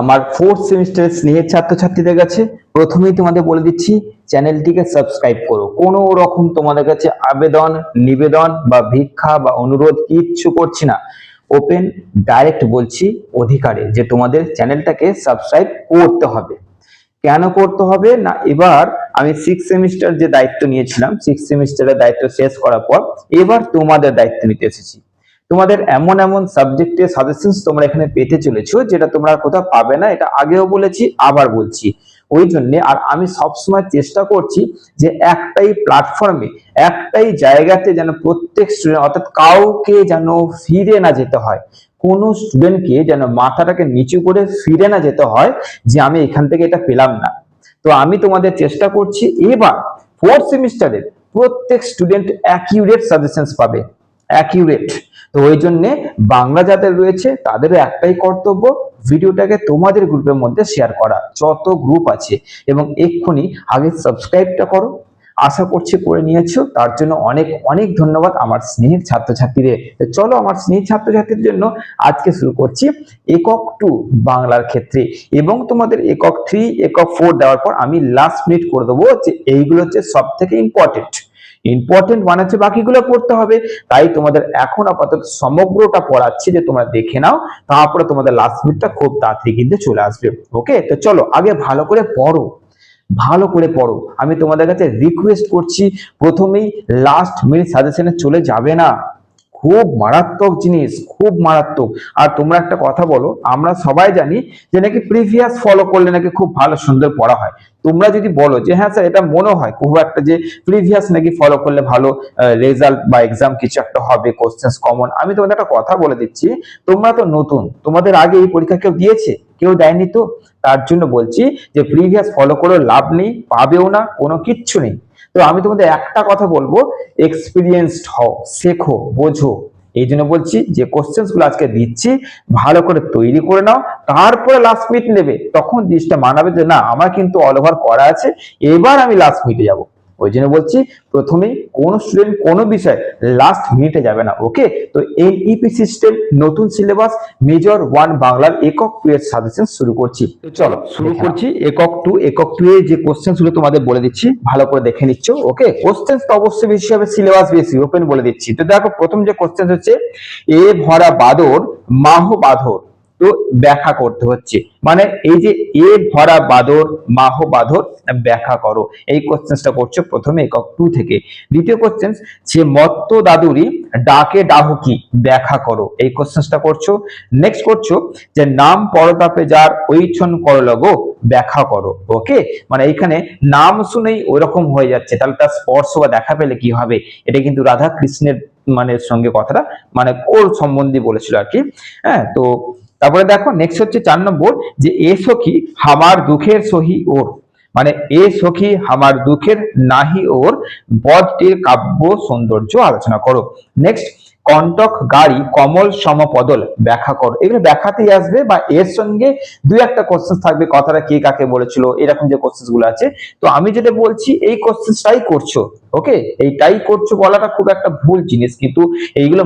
আমার ফোর্থ সেমিস্টারের স্নেহের ছাত্রছাত্রীদের কাছে প্রথমেই তোমাদের বলে দিচ্ছি, চ্যানেলটিকে সাবস্ক্রাইব করো। কোনো রকম তোমাদের কাছে আবেদন, নিবেদন বা ভিক্ষা বা অনুরোধ কিচ্ছু করছি না, ওপেন ডাইরেক্ট বলছি অধিকারে যে তোমাদের চ্যানেলটাকে সাবস্ক্রাইব করতে হবে। কেন করতে হবে না, এবার আমি সিক্স সেমিস্টার যে দায়িত্ব নিয়েছিলাম, সিক্স সেমিস্টারের দায়িত্ব শেষ করার পর এবার তোমাদের দায়িত্ব নিতে এসেছি। তোমাদের এমন এমন সাবজেক্টের সাজেশনস তোমরা এখানে পেতে চলেছো যেটা তোমরা কোথাও পাবে না, এটা আগেও বলেছি আবার বলছি। ওই জন্য আর আমি সবসময় চেষ্টা করছি যে একটাই প্ল্যাটফর্মে, একটাই জায়গাতে যেন প্রত্যেক স্টুডেন্ট, অর্থাৎ কাউকে যেন ফিরে না যেতে হয়, কোনো স্টুডেন্টকে যেন মাথাটাকে নিচু করে ফিরে না যেতে হয় যে আমি এখান থেকে এটা পেলাম না। তো আমি তোমাদের চেষ্টা করছি এবার ফোর্থ সেমিস্টারের প্রত্যেক স্টুডেন্ট অ্যাকিউরেট সাজেশনস পাবে, অ্যাকিউরেট। তো ওই জন্য বাংলা যাদের রয়েছে তাদেরও একটাই কর্তব্য, ভিডিওটাকে তোমাদের গ্রুপের মধ্যে শেয়ার করা, যত গ্রুপ আছে, এবং এক্ষুনি আগে সাবস্ক্রাইবটা করো। আশা করছি করে নিয়েছো, তার জন্য অনেক অনেক ধন্যবাদ আমার স্নেহের ছাত্রছাত্রীদের। চলো আমার স্নেহের ছাত্রছাত্রীদের জন্য আজকে শুরু করছি একক 2 বাংলার ক্ষেত্রে, এবং তোমাদের একক 3 একক 4 দেওয়ার পর আমি লাস্ট মিনিট করে দেবো যে এইগুলো হচ্ছে সব থেকে ইম্পর্টেন্ট মানে হচ্ছে বাকিগুলো পড়তে হবে। তাই তোমাদের এখন আপাতত সমগ্রটা পড়াচ্ছি যে তোমরা দেখে নাও, তারপরে তোমাদের লাস্ট মিনিটটা খুব তাড়াতাড়ি কিন্তু চলে আসবে। ওকে, তো চলো আগে ভালো করে পড়ো, ভালো করে পড়ো। আমি তোমাদের কাছে রিকোয়েস্ট করছি, প্রথমেই লাস্ট মিনিট সাজেশনে চলে যাবে না, খুব মারাত্মক জিনিস, খুব মারাত্মক। আর তোমরা একটা কথা বলো, আমরা সবাই জানি যে নাকি প্রিভিয়াস ফলো করলে নাকি খুব ভালো সুন্দর পড়া হয়। তোমরা যদি বলো যে হ্যাঁ স্যার এটা মনে হয় খুব একটা যে প্রিভিয়াস নাকি ফলো করলে ভালো রেজাল্ট বা এক্সাম কিছু একটা হবে, কোশ্চেন্স কমন, আমি তোমাদের একটা কথা বলে দিচ্ছি, তোমরা তো নতুন, তোমাদের আগে এই পরীক্ষা কেউ দিয়েছে? কেউ দেয়নি তো। তার জন্য বলছি যে প্রিভিয়াস ফলো করে লাভ নেই, পাবেও না, কোনো কিচ্ছু নেই। তো আমি তোমাদের একটা কথা বলবো, এক্সপিরিয়েন্সড হও, শেখো, বোঝো। এই জন্য বলছি যে কোশ্চেন্স গুলো আজকে দিচ্ছি ভালো করে তৈরি করে নাও, তারপরে লাস্ট মিনিট নেবে, তখন জিনিসটা মানাবে যে না আমার কিন্তু অল ওভার করা আছে, এবার আমি লাস্ট মিনিটে যাব। ওই জন্য বলছি প্রথমেই কোন স্টুডেন্ট কোনো বিষয় লাস্ট মিনিটে যাবে না। ওকে, তো এনইপি সিস্টেম নতুন সিলেবাস মেজর 1 বাংলার একক 2 এর সাজেশন শুরু করছি। তো চলো শুরু করছি একক 2। একক 2 এর যে কোশ্চেন গুলো তোমাদের বলে দিচ্ছি, ভালো করে দেখে নিচ্ছ। ওকে, কোশ্চেন তো অবশ্যই বেশি হবে, সিলেবাস বেশি, ওপেন বলে দিচ্ছি। তো দেখো প্রথম যে কোশ্চেন হচ্ছে, এ ভরা বাদর মাহ বাঁধর। তো ব্যাখ্যা করতে হচ্ছে, মানে এই যে এ ভরা বাদর মাহ বাঁধর ব্যাখ্যা করো, এই কোশ্চেনটা করছো প্রথমে একক 2 থেকে। দ্বিতীয় কোশ্চেন, যে মত্ত দাদুরি ডাকে ডাহুকি ব্যাখ্যা করো, এই কোশ্চেনটা করছো। নেক্সট করছো যে নাম পরতাপে যার ওইছন করলগো ব্যাখ্যা করো। ওকে, মানে এইখানে নাম শুনেই ওইরকম হয়ে যাচ্ছে, তাহলে তার স্পর্শ বা দেখা পেলে কি হবে? এটা কিন্তু রাধা কৃষ্ণের মানে সঙ্গে কথাটা মানে ওর সম্বন্ধে বলেছিল আর কি। হ্যাঁ, তো তারপরে দেখো নেক্সট হচ্ছে 4 নম্বর, যে এ সখী হামার দুঃখের সহি ওর, মানে এ সখী হামার দুঃখের নাহি ওর বধটির কাব্য সৌন্দর্য আলোচনা করো। নেক্সট, কণ্টক গাড়ি কমল সমপদল ব্যাখ্যা করো। এগুলো ব্যাখ্যাতেই আসবে বা এর সঙ্গে দুই একটা কোশ্চেন থাকবে, কথাটা কে কাকে বলেছিল, এরকম যে কোশ্চেন গুলো আছে। তো আমি যেটা বলছি এই কোশ্চেনটাই করছো। ওকে, এইটাই করছো বলাটা খুব একটা ভুল জিনিস, কিন্তু এইগুলো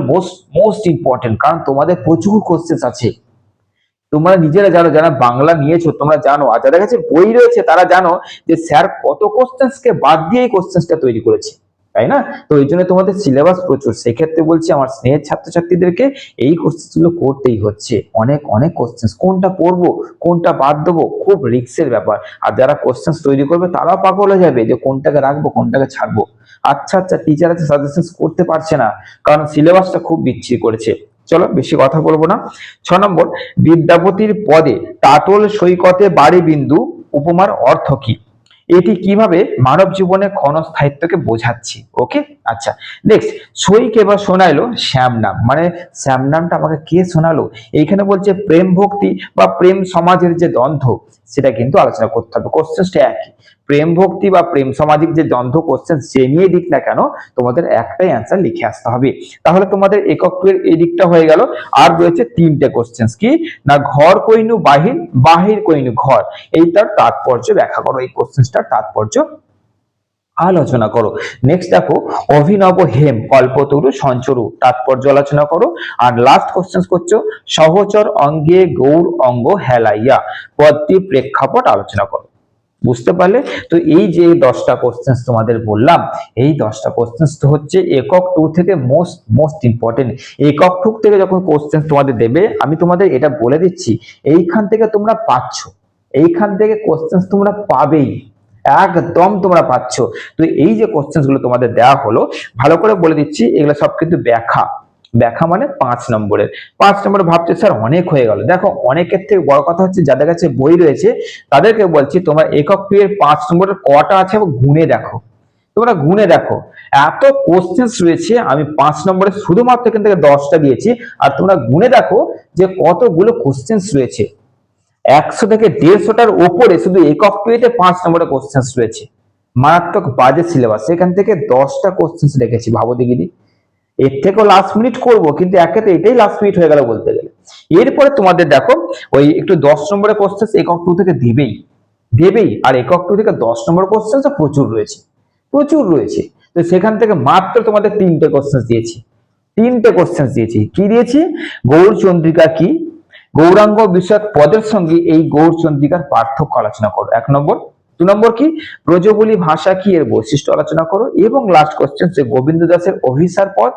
মোস্ট ইম্পর্টেন্ট, কারণ তোমাদের প্রচুর কোশ্চেন আছে। তোমরা নিজেরা জানো, যারা বাংলা নিয়েছো তোমরা জানো, আর যাদের কাছে বই রয়েছে তারা জানো যে স্যার কত কোশ্চেন্সকে বাদ দিয়ে এই কোশ্চেন্সটা তৈরি করেছে, তাই না? তো এই জন্য তোমাদের সিলেবাস প্রচুর, সেক্ষেত্রে বলছি আমার স্নেহের ছাত্রছাত্রীদেরকে এই কোশ্চেন্সগুলো করতেই হচ্ছে। অনেক অনেক কোশ্চেন্স, কোনটা পড়বো কোনটা বাদ দেবো খুব রিস্কের ব্যাপার। আর যারা কোশ্চেন্স তৈরি করবে তারাও পাগল হয়ে যাবে যে কোনটাকে রাখবো কোনটাকে ছাড়বো। আচ্ছা টিচার আছে সাজেশন করতে পারছে না, কারণ সিলেবাসটা খুব বিচ্ছিরি করেছে। চলো বেশি কথা বলবো না। 6 নম্বর, বিদ্যাপতির পদে তাতল সৈকতে বাড়ি বিন্দু উপমার অর্থ কি? এটি কিভাবে মানব জীবনে ক্ষণস্থায়িত্বকে বোঝাচ্ছে? ওকে, আচ্ছা। নেক্সট, সই কে বা শোনাইলো শ্যাম নাম, মানে শ্যাম নামটা আমাকে কে শোনালো? এইখানে বলছে প্রেম ভক্তি বা প্রেম সমাজের যে দ্বন্দ্ব সেটা কিন্তু আলোচনা করতে হবে। কোশ্চেনটা একই, প্রেম ভক্তি বা প্রেম সামাজিক যে দ্বন্দ্ব, কোশ্চেন যে নিয়ে দিক না কেন তোমাদের একটাই অ্যান্সার লিখে আসতে হবে। তাহলে তোমাদের একক 2 এর এই দিকটা হয়ে গেল। আর রয়েছে 3টে কোশ্চেন, কি না ঘর কইনু বাহির, বাহির কইনু ঘর, এইটার তাৎপর্য ব্যাখ্যা করো, এই কোশ্চেনটার তাৎপর্য আলোচনা করো। নেক্সট দেখো, অভিনব হেম কল্পতরু সঞ্চরু তাৎপর্য আলোচনা করো। আর লাস্ট কোশ্চেন করছো, সহচর অঙ্গে গৌর অঙ্গ হেলাইয়া পদটি প্রেক্ষাপট আলোচনা করো। বুঝতে পারলে? তো এই যে 10টা কোশ্চেন তোমাদের বললাম, এই 10টা কোশ্চেন তো হচ্ছে একক 2 থেকে মোস্ট ইম্পর্টেন্ট। একক 2 থেকে যখন কোশ্চেন তোমাদের দেবে, আমি তোমাদের এটা বলে দিচ্ছি, এইখান থেকে তোমরা পাচ্ছ, এইখান থেকে কোশ্চেন তোমরা পাবেই, একদম তোমরা পাচ্ছ। তো এই যে কোশ্চেন গুলো তোমাদের দেওয়া হলো, ভালো করে বলে দিচ্ছি, এগুলো সব কিন্তু ব্যাখ্যা। ব্যাখ্যা মানে 5 নম্বরের। 5 নম্বরে ভাবছে স্যার অনেক হয়ে গেল। দেখো, অনেকের থেকে বড় কথা হচ্ছে যাদের কাছে বই রয়েছে তাদেরকে বলছি, তোমরা একক 2 এর 5 নম্বরের কটা আছে গুনে দেখো। তোমরা গুনে দেখো, এত কোশ্চেন রয়েছে। আমি 5 নম্বরে শুধুমাত্র এখান থেকে 10টা দিয়েছি, আর তোমরা গুনে দেখো যে কতগুলো কোশ্চেন রয়েছে। 100 থেকে 150টার উপরে শুধু একক 2 তে 5 নম্বরের কোশ্চেন রয়েছে। মারাত্মক বাজে সিলেবাস, এখান থেকে 10টা কোশ্চেন রেখেছি, ভাবো দেখিনি। এর থেকেও লাস্ট মিনিট করবো, কিন্তু একেতে এটাই লাস্ট মিনিট হয়ে গেল বলতে গেলে। এরপরে তোমাদের দেখো, ওই একটু 10 নম্বরের কোশ্চেন একক 2 থেকে দিবেই দেবেই। আর একক 2 থেকে 10 নম্বর কোশ্চেন প্রচুর রয়েছে, প্রচুর রয়েছে। তো সেখান থেকে মাত্র তোমাদের 3টে কোশ্চেন দিয়েছি, 3টে কোশ্চেন দিয়েছি। কি দিয়েছি? গৌর চন্দ্রিকা কি, গৌরাঙ্গ বিষয়ক পদের সঙ্গে এই গৌর চন্দ্রিকার পার্থক্য আলোচনা করো 1 নম্বর। 2 নম্বর কি, ব্রজবুলি ভাষা কি, এর বৈশিষ্ট্য আলোচনা করো। এবং লাস্ট কোশ্চেন, যে গোবিন্দ দাসের অভিসার পদ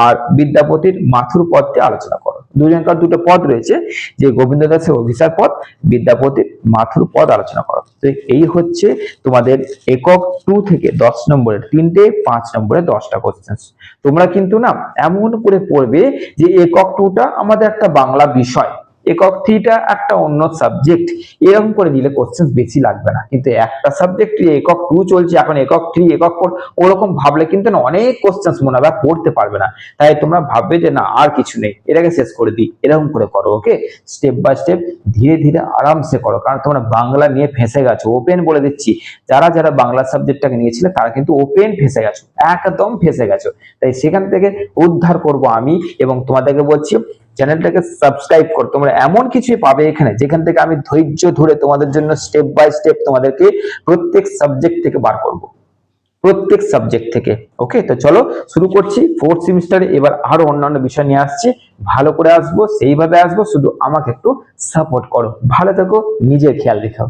আর বিদ্যাপতির মাথুর পদটি আলোচনা করো। দুজনকার দুটো পদ রয়েছে, যে গোবিন্দ দাসের অভিসার পদ, বিদ্যাপতির মাথুর পদ আলোচনা করো। তো এই হচ্ছে তোমাদের একক 2 থেকে 10 নম্বরের 3টে, 5 নম্বরের 10টা কোশ্চেন। তোমরা কিন্তু না এমন করে পড়বে যে একক 2টা আমাদের একটা বাংলা বিষয়, একক 3টা একটা অন্য সাবজেক্ট, এরকম করে নিলে কোশ্চেন বেশি লাগবে না। কিন্তু একটা সাবজেক্ট একক 2 চলছে, এখন একক 3, একক 4, ওরকম ভাবলে কিন্তু না অনেক কোশ্চেন মনে হবে, পড়তে পারবে না। তাই তোমরা ভাববে যে না আর কিছু নেই, এটাকে শেষ করে দিই, এরকম করে করো। ওকে, স্টেপ বাই স্টেপ, ধীরে ধীরে আরামসে করো। কারণ তোমরা বাংলা নিয়ে ফেঁসে গেছো, ওপেন বলে দিচ্ছি, যারা যারা বাংলা সাবজেক্টটাকে নিয়েছিলে তারা কিন্তু ওপেন ফেঁসে গেছো, একদম ফেঁসে গেছো। তাই সেখান থেকে উদ্ধার করব আমি, এবং তোমাদেরকে বলছি চ্যানেলটাকে সাবস্ক্রাইব করো। তোমরা এমন কিছুই পাবে এখানে যেখান থেকে আমি ধৈর্য ধরে তোমাদের জন্য স্টেপ বাই স্টেপ তোমাদেরকে প্রত্যেক সাবজেক্ট থেকে বার করব, প্রত্যেক সাবজেক্ট থেকে। ওকে, তো চলো শুরু করছি। 4th সেমিস্টারে এবার আরো অন্যান্য বিষয় নিয়ে আসছি, ভালো করে আসবো, সেইভাবে আসবো, শুধু আমাকে একটু সাপোর্ট করো। ভালো থেকো, নিজের খেয়াল রেখো।